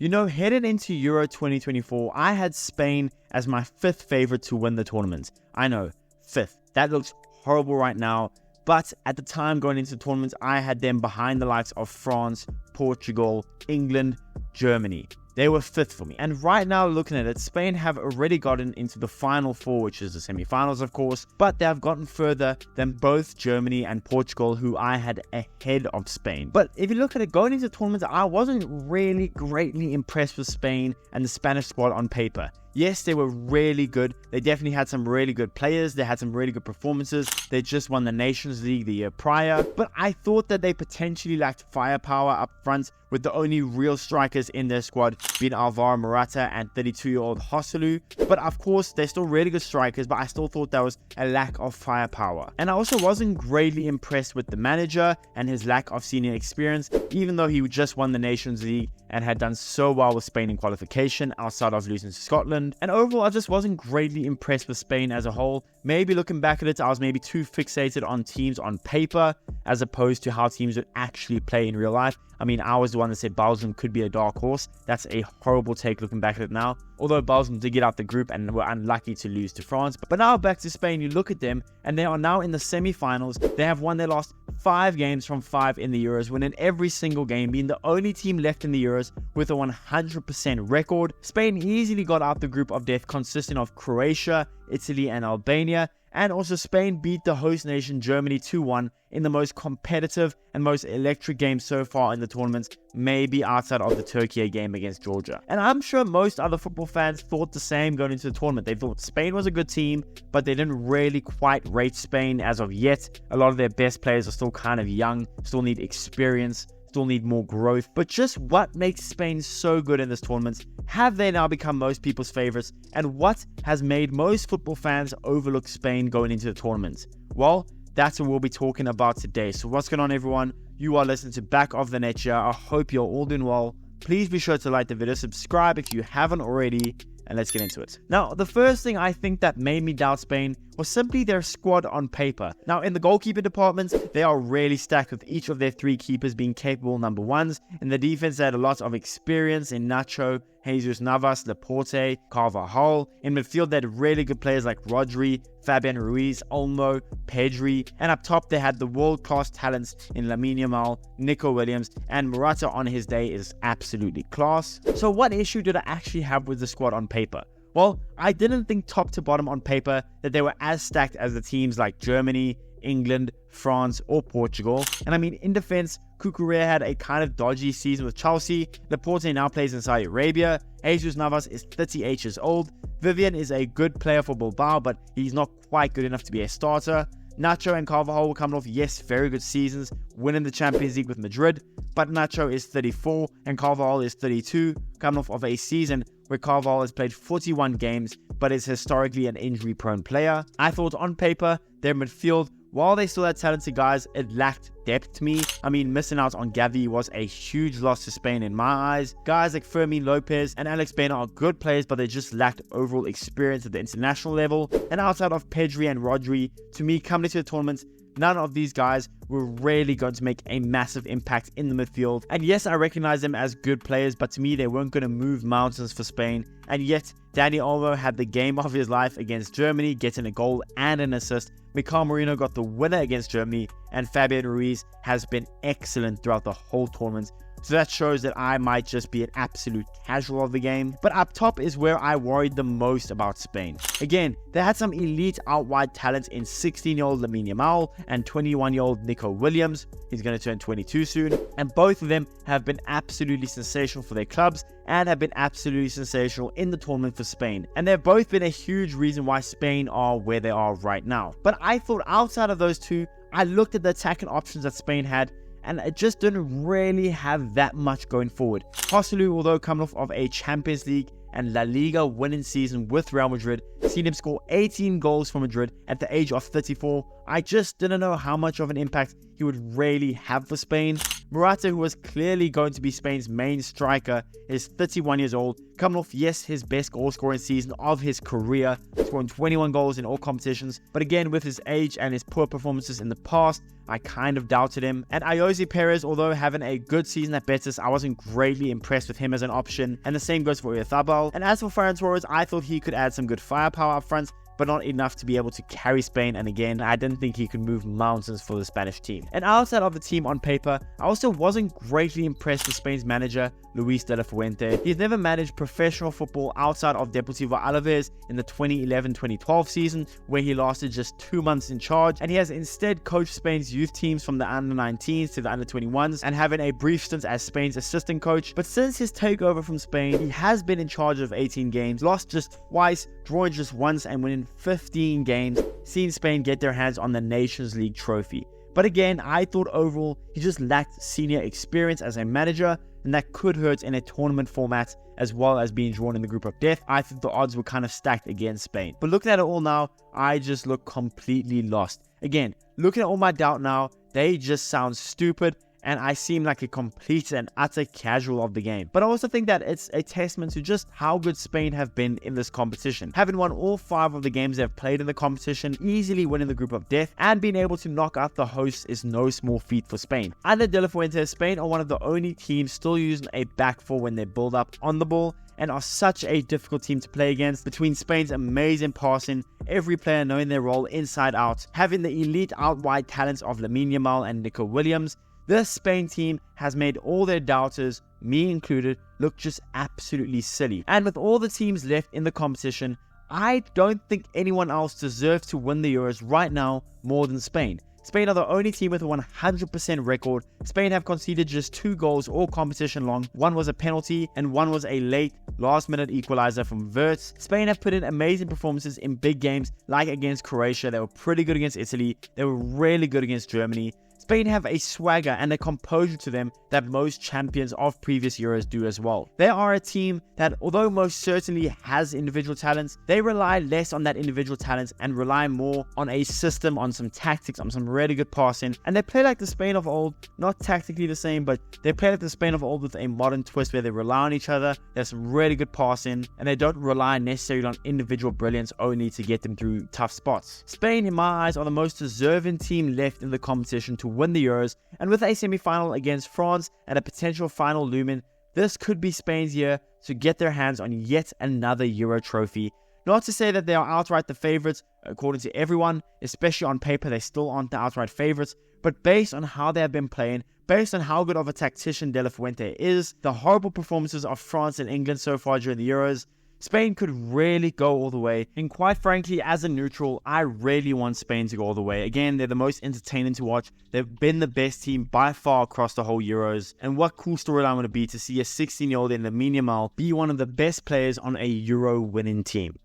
You know, headed into Euro 2024, I had Spain as my 5th favorite to win the tournament. I know, 5th. That looks horrible right now. But at the time going into the tournament, I had them behind the likes of France, Portugal, England, Germany. They were 5th for me. And right now, looking at it, Spain have already gotten into the Final Four, which is the semi-finals, of course. But they have gotten further than both Germany and Portugal, who I had ahead of Spain. But if you look at it, going into the tournament, I wasn't really greatly impressed with Spain and the Spanish squad on paper. Yes, they were really good. They definitely had some really good players. They had some really good performances. They just won the Nations League the year prior. But I thought that they potentially lacked firepower up front, with the only real strikers in their squad being Alvaro Morata and 32-year-old Joselu. But of course, they're still really good strikers, but I still thought there was a lack of firepower. And I also wasn't greatly impressed with the manager and his lack of senior experience, even though he just won the Nations League and had done so well with Spain in qualification outside of losing to Scotland. And overall, I just wasn't greatly impressed with Spain as a whole. Maybe looking back at it, I was maybe too fixated on teams on paper as opposed to how teams would actually play in real life. I mean, I was the one that said Belgium could be a dark horse. That's a horrible take looking back at it now. Although Belgium did get out the group and were unlucky to lose to France. But now back to Spain, you look at them and they are now in the semi-finals. They have won their last 5 games from 5 in the Euros, winning every single game, being the only team left in the Euros with a 100% record. Spain easily got out the group of death, consisting of Croatia, Italy and Albania. And also Spain beat the host nation Germany 2-1 in the most competitive and most electric game so far in the tournament, maybe outside of the Turkey game against Georgia. And I'm sure most other football fans thought the same going into the tournament. They thought Spain was a good team, but they didn't really quite rate Spain as of yet. A lot of their best players are still kind of young, still need experience, still need more growth. But just what makes Spain so good in this tournament? Have they now become most people's favorites? And what has made most football fans overlook Spain going into the tournament? Well, that's what we'll be talking about today. So what's going on, everyone? You are listening to Back of the Net here. I hope you're all doing well. Please be sure to like the video, subscribe if you haven't already, and let's get into it. Now, the first thing I think that made me doubt Spain was simply their squad on paper. Now, in the goalkeeper department, they are really stacked, with each of their 3 keepers being capable number 1s. In the defense, they had a lot of experience in Nacho, Jesus Navas, Laporte, Carvajal. In midfield, they had really good players like Rodri, Fabian Ruiz, Olmo, Pedri. And up top, they had the world-class talents in Lamine Yamal, Nico Williams, and Morata on his day is absolutely class. So what issue did I actually have with the squad on paper? Well, I didn't think top to bottom on paper that they were as stacked as the teams like Germany, England, France, or Portugal. And I mean, in defense, Cucurella had a kind of dodgy season with Chelsea. Laporte now plays in Saudi Arabia. Jesus Navas is 38 years old. Vivian is a good player for Bilbao, but he's not quite good enough to be a starter. Nacho and Carvajal were coming off, yes, very good seasons, winning the Champions League with Madrid, but Nacho is 34 and Carvajal is 32, coming off of a season where Carvajal has played 41 games, but is historically an injury-prone player. I thought on paper, their midfield, while they still had talented guys, it lacked depth to me. I mean, missing out on Gavi was a huge loss to Spain in my eyes. Guys like Fermin Lopez and Alex Baena are good players, but they just lacked overall experience at the international level. And outside of Pedri and Rodri, to me, coming into the tournament, none of these guys were really going to make a massive impact in the midfield. And yes, I recognize them as good players, but to me, they weren't going to move mountains for Spain. And yet, Dani Olmo had the game of his life against Germany, getting a goal and an assist. Mikael Merino got the winner against Germany, and Fabian Ruiz has been excellent throughout the whole tournament. So that shows that I might just be an absolute casual of the game. But up top is where I worried the most about Spain. Again, they had some elite out-wide talent in 16-year-old Lamine Yamal and 21-year-old Nico Williams. He's going to turn 22 soon. And both of them have been absolutely sensational for their clubs and have been absolutely sensational in the tournament for Spain. And they've both been a huge reason why Spain are where they are right now. But I thought outside of those two, I looked at the attacking options that Spain had, and it just didn't really have that much going forward. Joselu, although coming off of a Champions League and La Liga winning season with Real Madrid, seen him score 18 goals for Madrid at the age of 34, I just didn't know how much of an impact he would really have for Spain. Morata, who was clearly going to be Spain's main striker, is 31 years old, coming off, yes, his best goal-scoring season of his career, scoring 21 goals in all competitions. But again, with his age and his poor performances in the past, I kind of doubted him. And Ayoze Perez, although having a good season at Betis, I wasn't greatly impressed with him as an option. And the same goes for Oyarzabal. And as for Ferran Torres, I thought he could add some good firepower up front, but not enough to be able to carry Spain. And again, I didn't think he could move mountains for the Spanish team. And outside of the team on paper, I also wasn't greatly impressed with Spain's manager, Luis de la Fuente. He's never managed professional football outside of Deportivo Alaves in the 2011-2012 season, where he lasted just 2 months in charge, and he has instead coached Spain's youth teams from the under-19s to the under-21s, and having a brief stint as Spain's assistant coach. But since his takeover from Spain, he has been in charge of 18 games, lost just twice, drawing just once, and winning 15 games, seeing Spain get their hands on the Nations League trophy. But again, I thought overall he just lacked senior experience as a manager, and that could hurt in a tournament format as well as being drawn in the group of death. I think the odds were kind of stacked against Spain. But looking at it all now, I just look completely lost. Again, looking at all my doubt now, they just sound stupid, and I seem like a complete and utter casual of the game. But I also think that it's a testament to just how good Spain have been in this competition. Having won all 5 of the games they've played in the competition, easily winning the group of death, and being able to knock out the hosts is no small feat for Spain. Under De La Fuente, Spain are one of the only teams still using a back four when they build up on the ball, and are such a difficult team to play against. Between Spain's amazing passing, every player knowing their role inside out, having the elite out-wide talents of Lamine Yamal and Nico Williams, this Spain team has made all their doubters, me included, look just absolutely silly. And with all the teams left in the competition, I don't think anyone else deserves to win the Euros right now more than Spain. Spain are the only team with a 100% record. Spain have conceded just 2 goals all competition long. One was a penalty and one was a late last-minute equalizer from Wirtz. Spain have put in amazing performances in big games like against Croatia. They were pretty good against Italy. They were really good against Germany. Spain have a swagger and a composure to them that most champions of previous Euros do as well. They are a team that, although most certainly has individual talents, they rely less on that individual talents and rely more on a system, on some tactics, on some really good passing. And they play like the Spain of old, not tactically the same, but they play like the Spain of old with a modern twist where they rely on each other. There's some really good passing, and they don't rely necessarily on individual brilliance only to get them through tough spots. Spain, in my eyes, are the most deserving team left in the competition to win the Euros, and with a semi-final against France and a potential final looming, this could be Spain's year to get their hands on yet another Euro trophy. Not to say that they are outright the favourites, according to everyone, especially on paper they still aren't the outright favourites, but based on how they have been playing, based on how good of a tactician De La Fuente is, the horrible performances of France and England so far during the Euros, Spain could really go all the way, and quite frankly, as a neutral, I really want Spain to go all the way. Again, they're the most entertaining to watch. They've been the best team by far across the whole Euros, and what cool storyline would it be to see a 16-year-old in Lamine Yamal be one of the best players on a Euro winning team.